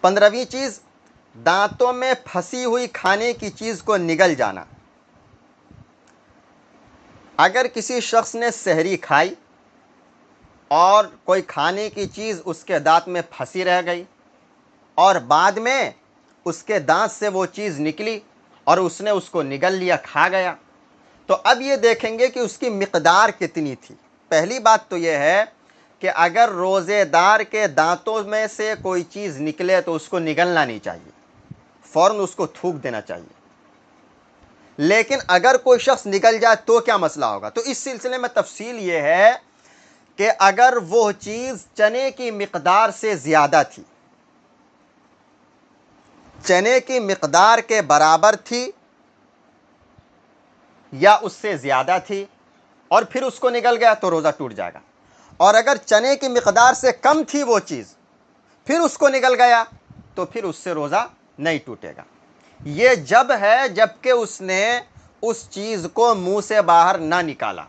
15ویں چیز، دانتوں میں پھنسی ہوئی کھانے کی چیز کو نگل جانا۔ اگر کسی شخص نے سحری کھائی اور کوئی کھانے کی چیز اس کے دانت میں پھنسی رہ گئی اور بعد میں اس کے دانت سے وہ چیز نکلی اور اس نے اس کو نگل لیا، کھا گیا، تو اب یہ دیکھیں گے کہ اس کی مقدار کتنی تھی۔ پہلی بات تو یہ ہے کہ اگر روزے دار کے دانتوں میں سے کوئی چیز نکلے تو اس کو نگلنا نہیں چاہیے، فوراً اس کو تھوک دینا چاہیے۔ لیکن اگر کوئی شخص نکل جائے تو کیا مسئلہ ہوگا؟ تو اس سلسلے میں تفصیل یہ ہے کہ اگر وہ چیز چنے کی مقدار سے زیادہ تھی، چنے کی مقدار کے برابر تھی یا اس سے زیادہ تھی اور پھر اس کو نگل گیا تو روزہ ٹوٹ جائے گا، اور اگر چنے کی مقدار سے کم تھی وہ چیز پھر اس کو نگل گیا تو پھر اس سے روزہ نہیں ٹوٹے گا۔ یہ جب ہے جب کہ اس نے اس چیز کو منہ سے باہر نہ نکالا،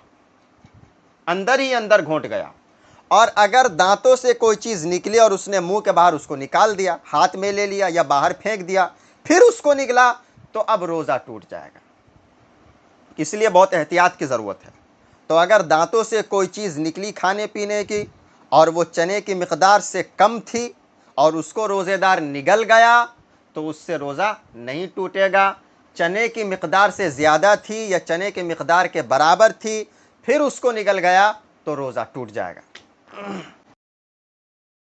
اندر ہی اندر گھونٹ گیا، اور اگر دانتوں سے کوئی چیز نکلی اور اس نے منہ کے باہر اس کو نکال دیا، ہاتھ میں لے لیا یا باہر پھینک دیا پھر اس کو نگلا تو اب روزہ ٹوٹ جائے گا۔ اس لیے بہت احتیاط کی ضرورت ہے۔ تو اگر دانتوں سے کوئی چیز نکلی کھانے پینے کی اور وہ چنے کی مقدار سے کم تھی اور اس کو روزے دار نگل گیا تو اس سے روزہ نہیں ٹوٹے گا۔ چنے کی مقدار سے زیادہ تھی یا چنے کی مقدار کے برابر تھی پھر اس کو نگل گیا تو روزہ ٹوٹ جائے گا۔